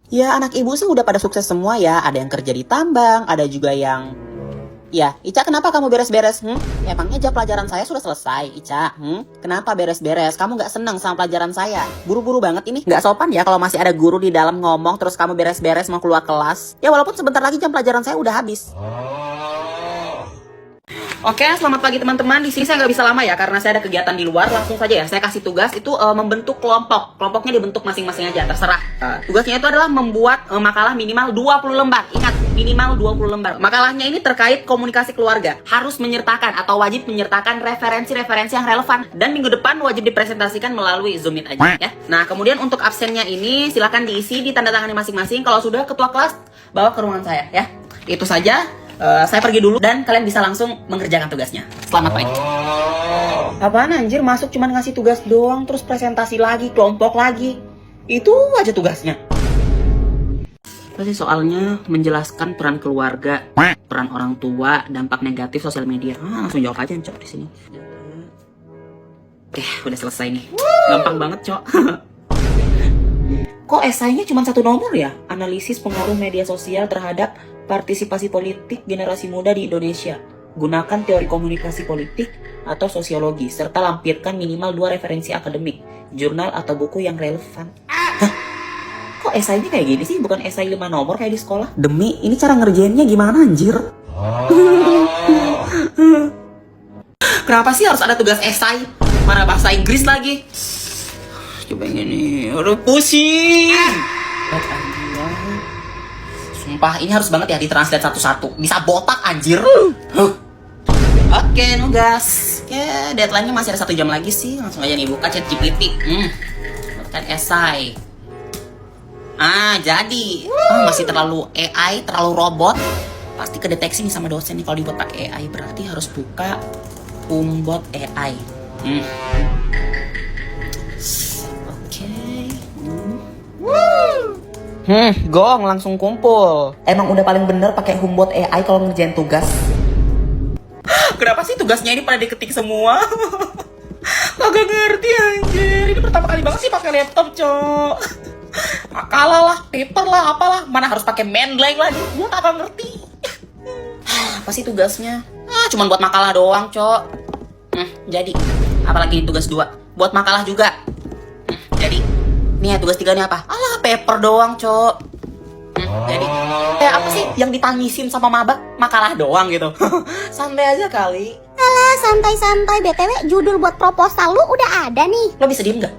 Ya, anak ibu sih udah pada sukses semua ya. Ada yang kerja di tambang, ada juga yang... Ya, Ica kenapa kamu beres-beres? Emangnya jam pelajaran saya sudah selesai, Ica? Kenapa beres-beres? Kamu nggak seneng sama pelajaran saya? Buru-buru banget ini. Nggak sopan ya kalau masih ada guru di dalam ngomong terus kamu beres-beres mau keluar kelas. Ya walaupun sebentar lagi jam pelajaran saya udah habis. Oke, selamat pagi teman-teman. Di sini saya nggak bisa lama ya karena saya ada kegiatan di luar. Langsung saja ya, saya kasih tugas itu membentuk kelompok. Kelompoknya dibentuk masing-masing aja, terserah. Tugasnya itu adalah membuat makalah minimal 20 lembar. Ingat, minimal 20 lembar. Makalahnya ini terkait komunikasi keluarga. Harus menyertakan atau wajib menyertakan referensi-referensi yang relevan. Dan minggu depan wajib dipresentasikan melalui Zoom Meet aja ya. Nah, kemudian untuk absennya ini silakan diisi di tanda tangan masing-masing. Kalau sudah ketua kelas, bawa ke ruangan saya ya. Itu saja. Saya pergi dulu dan kalian bisa langsung mengerjakan tugasnya. Selamat pagi. Apaan anjir, masuk cuman ngasih tugas doang terus presentasi lagi, kelompok lagi. Itu aja tugasnya. Pasti soalnya menjelaskan peran keluarga, peran orang tua, dampak negatif sosial media. Langsung jawab aja Cok di sini. Oke, udah selesai nih. Gampang banget, Cok. Kok esainya cuma 1 nomor ya? Analisis pengaruh media sosial terhadap partisipasi politik generasi muda di Indonesia. Gunakan teori komunikasi politik atau sosiologi, serta lampirkan minimal 2 referensi akademik, jurnal atau buku yang relevan. Hah? Kok esainya kayak gini sih? Bukan esai 5 nomor kayak di sekolah? Demi, ini cara ngerjainnya gimana anjir? Kenapa sih harus ada tugas esai? Mana bahasa Inggris lagi? Coba yang ini, udah pusing. Sumpah, ini harus banget ya ditranslate satu-satu. Bisa botak anjir. Oke, nugas. Ya, deadline-nya masih ada 1 jam lagi sih. Langsung aja nih buka ChatGPT. Buatkan esai. Jadi. Masih terlalu AI, terlalu robot. Pasti kedeteksi nih sama dosen nih kalau dibuat pakai AI. Berarti harus buka Umbot AI. Gong langsung kumpul. Emang udah paling bener pakai Humbot AI kalau ngerjain tugas. Kenapa sih tugasnya ini pada diketik semua? Kagak ngerti anjir. Ini pertama kali banget sih pakai laptop, Cok. Makalah lah, paper lah, apalah. Mana harus pakai Mendeley lagi. Gua kagak ngerti. Apa sih tugasnya? Cuman buat makalah doang, Cok. Jadi, apalagi tugas 2? Buat makalah juga. Jadi, nih ya tugas 3 nih apa? Alah, paper doang, Cok. Jadi, kayak apa sih yang ditangisin sama maba? Makalah doang gitu. Santai aja kali. Alah, santai-santai. BTW, judul buat proposal lu udah ada nih. Lo bisa diem gak?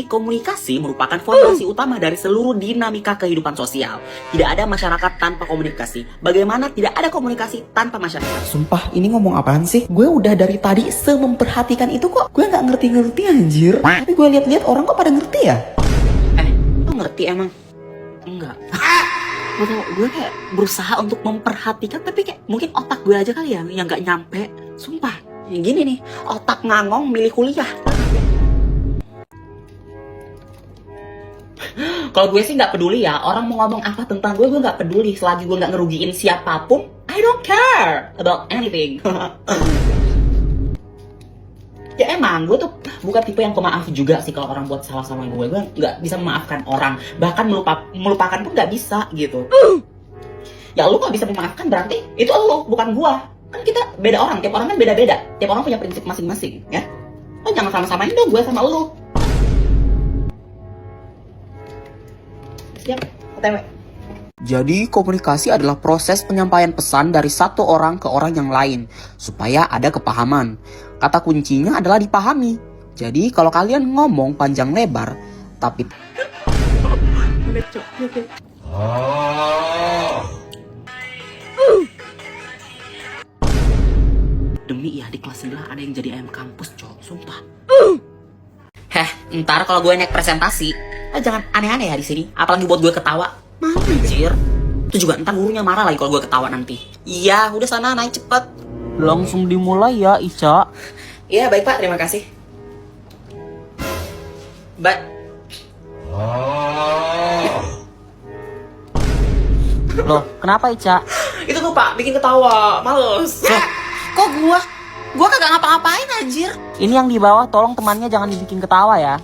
Komunikasi merupakan fondasi utama dari seluruh dinamika kehidupan sosial. Tidak ada masyarakat tanpa komunikasi. Bagaimana tidak ada komunikasi tanpa masyarakat? Sumpah, ini ngomong apaan sih? Gue udah dari tadi memperhatikan itu kok. Gue nggak ngerti-ngerti anjir. Tapi gue lihat-lihat orang kok pada ngerti ya? Lo ngerti emang? Enggak. Gue kayak berusaha untuk memperhatikan, tapi kayak mungkin otak gue aja kali ya yang nggak nyampe. Sumpah, yang gini nih, otak ngangong milih kuliah. Kalau gue sih nggak peduli ya, orang mau ngomong apa tentang gue nggak peduli selagi gue nggak ngerugiin siapapun. I don't care about anything. Ya emang gue tuh bukan tipe yang pemaaf juga sih kalau orang buat salah sama gue. Gue nggak bisa memaafkan orang, bahkan melupakan pun nggak bisa gitu. Ya lu nggak bisa memaafkan berarti itu lu, bukan gue. Kan kita beda orang, tiap orang kan beda-beda, tiap orang punya prinsip masing-masing ya. Lo jangan sama-samain dong gue sama lu. Siap, OTW. Jadi komunikasi adalah proses penyampaian pesan dari satu orang ke orang yang lain supaya ada kepahaman. Kata kuncinya adalah dipahami. Jadi kalau kalian ngomong panjang lebar tapi demi ya di kelas sebelah ada yang jadi ayam kampus, Cok. Sumpah. Ntar kalau gue naik presentasi, jangan aneh-aneh ya di sini. Apalagi buat gue ketawa. Anjir. Itu juga ntar gurunya marah lagi kalau gue ketawa nanti. Iya, udah sana naik cepet. Langsung dimulai ya, Ica. Iya, baik Pak, terima kasih. Loh, kenapa Ica? Itu tuh Pak, bikin ketawa, males. Kok gua? Gua kagak ngapa-ngapain anjir. Ini yang di bawah tolong temannya jangan dibikin ketawa ya.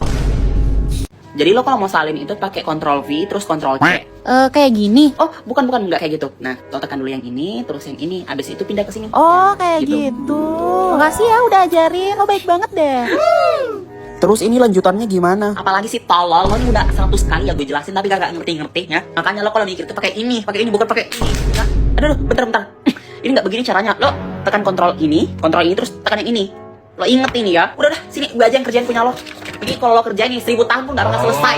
Jadi lo kalau mau salin itu pakai Ctrl V terus Ctrl C. Kayak gini. Oh, bukan nggak kayak gitu. Nah, lo tekan dulu yang ini, terus yang ini, abis itu pindah ke sini. Oh, kayak Gitu. gitu. Makasih ya udah ajarin. Oh, baik banget deh. Terus ini lanjutannya gimana? Apalagi sih tolol, lo ini udah 100 kali ya gue jelasin tapi gak ngerti-ngerti ya. Makanya lo kalau mikir itu pakai ini bukan pakai ini. Ya. Aduh, bentar. Ini nggak begini caranya. Lo tekan kontrol ini terus tekan yang ini. Lo inget ini ya. Udah sini gue aja yang kerjain punya lo. Jadi kalau lo kerjain ini 1000 tahun pun gak bakal selesai.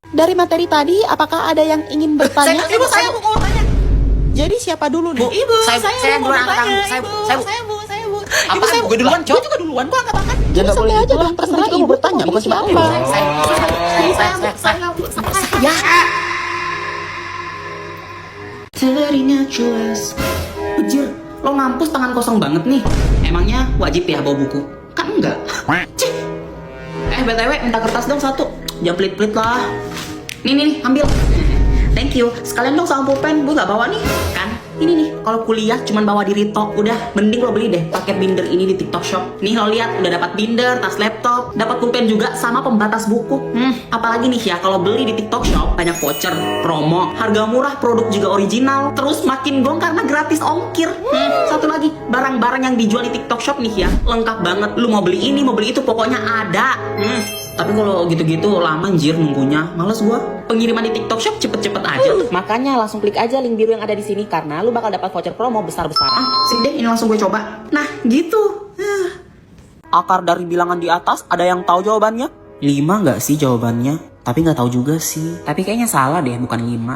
Dari materi tadi, apakah ada yang ingin bertanya? Saya mau tanya. Jadi siapa dulu nih? Bu, saya duluan angkat tangan. Saya bu. Apa? Gue duluan, Cok. Gue juga duluan, gue angkat tangan. Ya nggak boleh aja gitu lah. dong, terserah Kan tadi kamu ibu. bertanya, bukan cuma aku. Saya. Teringat jelas. Anjir, lo ngampus tangan kosong banget nih. Emangnya wajib ya bawa buku? Kan enggak. Cih. BTW minta kertas dong satu. Jangan pelit-pelit lah. Nih, ambil. Thank you. Sekalian dong sama pulpen, gue gak bawa nih. Kan, ini nih, kalau kuliah cuman bawa di Ritok. Udah, mending lo beli deh paket binder ini di TikTok Shop. Nih lo lihat, udah dapat binder, tas laptop, dapat pulpen juga sama pembatas buku. Apalagi nih ya, kalau beli di TikTok Shop banyak voucher, promo, harga murah, produk juga original. Terus makin gong karena gratis ongkir. Satu lagi, barang-barang yang dijual di TikTok Shop nih ya, lengkap banget. Lu mau beli ini, mau beli itu, pokoknya ada. Tapi kalau gitu-gitu lama anjir nunggunya. Males gua. Pengiriman di TikTok Shop cepet-cepet aja. Makanya langsung klik aja link biru yang ada di sini karena lu bakal dapat voucher promo besar-besaran. Sini deh, ini langsung gue coba. Nah, gitu. Akar dari bilangan di atas ada yang tahu jawabannya? 5 nggak sih jawabannya? Tapi nggak tahu juga sih. Tapi kayaknya salah deh, bukan 5.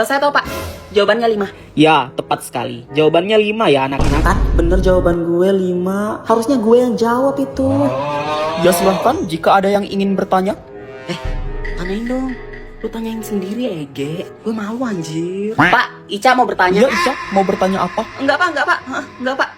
Saya tahu, Pak. Jawabannya 5. Ya, tepat sekali. Jawabannya 5 ya anak-anak. Kan bener jawaban gue 5. Harusnya gue yang jawab itu. Ya silahkan jika ada yang ingin bertanya. Tanyain dong. Lu tanyain sendiri Ege. Gue malu anjir. Pak, Ica mau bertanya. Iya, Ica, mau bertanya apa? Enggak Pak. Enggak Pak.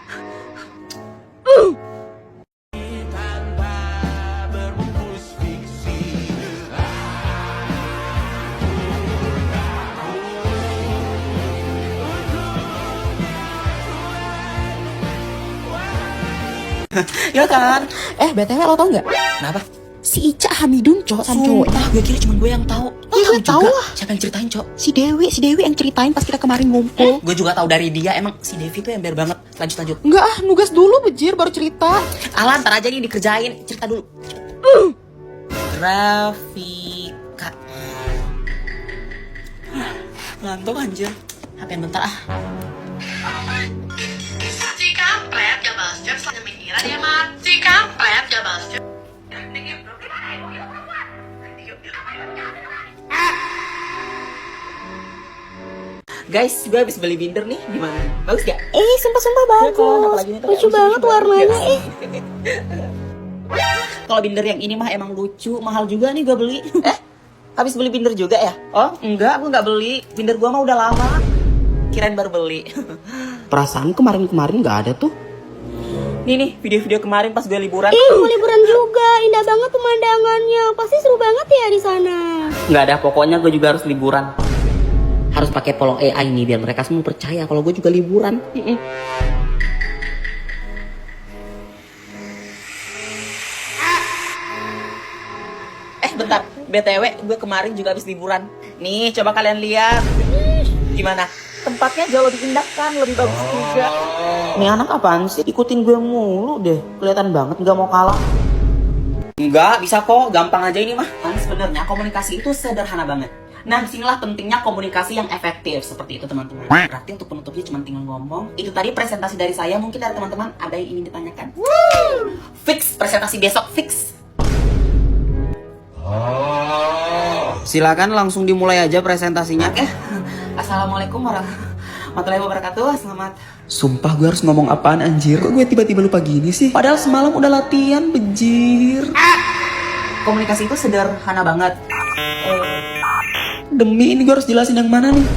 Ya kan? BTW lo tau nggak? Kenapa? Si Ica Hamidun cowok sama cowok. Sumpah, gue kira cuma gue yang tahu. Iya, gue tahu lah. Siapa yang ceritain, Cok? Si Dewi yang ceritain pas kita kemarin ngumpul. Gue juga tahu dari dia. Emang si Devi tuh ember banget. Lanjut. Enggak nugas dulu bejir baru cerita. Alah, ntar aja nih dikerjain. Cerita dulu. Grafika. Ngantuk anjir. HP bentar ah. Si kampret gak balas chat selanjutnya mikiran ya mat. Si kampret gak balas chat. Guys, gue habis beli binder nih. Gimana? Bagus gak? Sumpah Ya kan, bagus. apalagi ini tuh Lucu kayak banget warnanya. Kalau binder yang ini mah emang lucu, mahal juga nih gue beli. Habis beli binder juga ya? Oh, enggak, gue nggak beli. Binder gue mah udah lama. Kirain baru beli. Perasaan kemarin nggak ada tuh. Nih, video-video kemarin pas gue liburan. Mau liburan juga, indah banget pemandangannya. Pasti seru banget ya di sana. Nggak ada, pokoknya gue juga harus liburan. Harus pakai polong AI nih biar mereka semua percaya kalau gue juga liburan. Bentar, BTW gue kemarin juga habis liburan. Nih, coba kalian lihat. Gimana? Tempatnya jauh lebih indah kan, lebih bagus juga. Ini anak apaan sih? Ikutin gue mulu deh. Kelihatan banget gak mau kalah. Enggak, bisa kok. Gampang aja ini mah. Kan sebenarnya komunikasi itu sederhana banget. Nah, disinilah pentingnya komunikasi yang efektif. Seperti itu teman-teman. Berarti untuk penutupnya cuma tinggal ngomong. Itu tadi presentasi dari saya. Mungkin dari teman-teman ada yang ingin ditanyakan. Fix, presentasi besok fix. Silakan langsung dimulai aja presentasinya. Assalamualaikum warahmatullahi wabarakatuh. Selamat. Sumpah gue harus ngomong apaan anjir? Kok gue tiba-tiba lupa gini sih? Padahal semalam udah latihan, bejir. Komunikasi itu sederhana banget. Demi ini gue harus jelasin yang mana nih?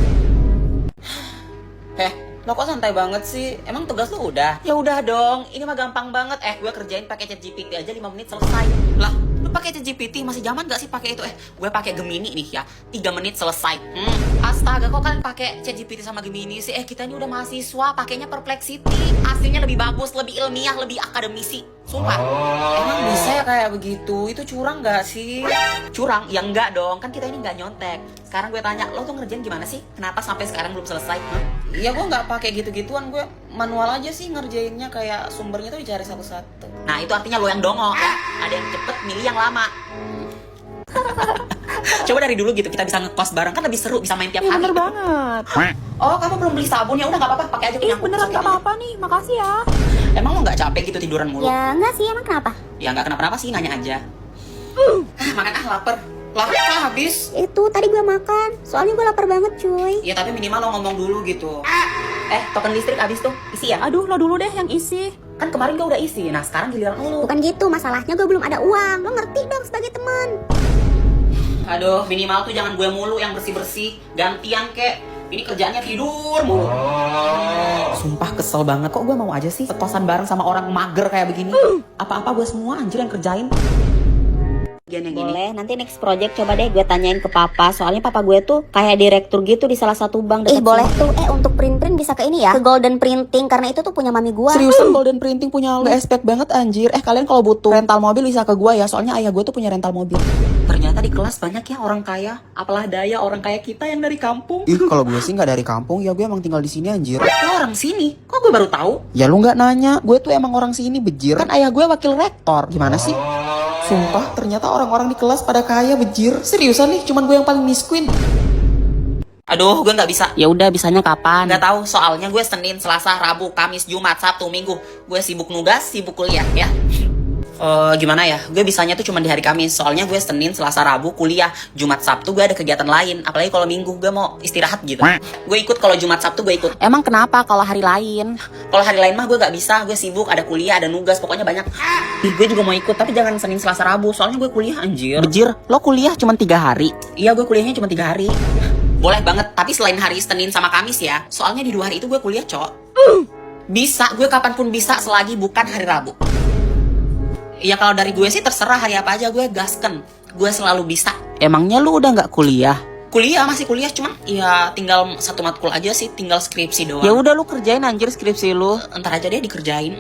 Lo kok santai banget sih? Emang tugas lo udah? Ya udah dong, ini mah gampang banget. Gue kerjain pakai ChatGPT aja 5 menit selesai. Lah, lu pakai ChatGPT masih zaman gak sih pakai itu? Gue pakai Gemini nih ya, 3 menit selesai. Astaga, kok kalian pakai ChatGPT sama Gemini sih? Kita ini udah mahasiswa, pakainya Perplexity. Hasilnya lebih bagus, lebih ilmiah, lebih akademisi. Sumpah, emang bisa ya kayak begitu? Itu curang nggak sih? Curang? Ya enggak dong, kan kita ini nggak nyontek. Sekarang gue tanya, lo tuh ngerjain gimana sih? Kenapa sampai sekarang belum selesai? Iya, gue nggak pakai gitu-gituan, gue manual aja sih ngerjainnya, kayak sumbernya tuh dicari satu-satu. Nah, itu artinya lo yang dongo ya. Ada yang cepet, milih yang lama. Coba dari dulu gitu kita bisa ngekos bareng, kan lebih seru, bisa main tiap hari. Bener banget. Oh, kamu belum beli sabun, ya udah nggak apa-apa, pakai aja punya aku. Beneran gak apa-apa nih, makasih ya. Emang lo nggak capek gitu tiduran mulu? Ya enggak sih, emang kenapa? Ya nggak kenapa-napa sih, nanya aja. Makan lapar. Lah, habis. Itu tadi gue makan, soalnya gue lapar banget cuy. Ya tapi minimal lo ngomong dulu gitu. Token listrik habis tuh, isi ya? Aduh, lo dulu deh yang isi. Kan kemarin gue udah isi, nah sekarang giliran lo. Bukan gitu, masalahnya gue belum ada uang. Lo ngerti dong sebagai teman. Aduh, minimal tuh jangan gue mulu yang bersih-bersih. Gantian kek. Ini kerjaannya tidur mulu. Sumpah kesel banget, kok gue mau aja sih sekosan bareng sama orang mager kayak begini. Apa-apa gue semua anjir yang kerjain. Yang gini. Boleh, nanti next project coba deh gue tanyain ke papa. Soalnya papa gue tuh kayak direktur gitu di salah satu bank dekat boleh sini. Tuh, untuk print-print bisa ke ini ya, ke Golden Printing, karena itu tuh punya mami gue. Seriusan Golden Printing punya lo? Expect banget anjir. Kalian kalau butuh rental mobil bisa ke gua ya, soalnya ayah gue tuh punya rental mobil. Ternyata di kelas banyak ya orang kaya. Apalah daya orang kaya kita yang dari kampung. Ih, kalau gue sih nggak dari kampung, ya gue emang tinggal di sini anjir. Lo orang sini? Kok gue baru tahu? Ya lu nggak nanya, gue tuh emang orang sini bejir. Kan ayah gue wakil rektor. Gimana sih? Sumpah, ternyata orang-orang di kelas pada kaya bejir. Seriusan nih, cuman gue yang paling miskin. Aduh, gue nggak bisa. Ya udah, bisanya kapan? Nggak tahu, soalnya gue Senin, Selasa, Rabu, Kamis, Jumat, Sabtu, Minggu. Gue sibuk nugas, sibuk kuliah ya. Gimana ya? Gue bisanya tuh cuma di hari Kamis. Soalnya gue Senin, Selasa, Rabu kuliah. Jumat, Sabtu gue ada kegiatan lain. Apalagi kalau Minggu gue mau istirahat gitu. Gue ikut kalau Jumat, Sabtu gue ikut. Emang kenapa kalau hari lain? Kalau hari lain mah gue nggak bisa. Gue sibuk, ada kuliah, ada nugas, pokoknya banyak. Gue juga mau ikut, tapi jangan Senin, Selasa, Rabu. Soalnya gue kuliah anjir. Bejir, lo kuliah cuma 3 hari? Iya, gue kuliahnya cuma 3 hari. Boleh banget, tapi selain hari Senin sama Kamis ya. Soalnya di 2 hari itu gue kuliah, cok. Bisa, gue kapanpun bisa selagi bukan hari Rabu. Ya kalau dari gue sih terserah hari apa aja gue gasken. Gue selalu bisa. Emangnya lu udah nggak kuliah? Kuliah masih kuliah, cuman ya tinggal satu matkul aja sih, tinggal skripsi doang. Ya udah lu kerjain anjir skripsi lu. Entar aja deh dikerjain.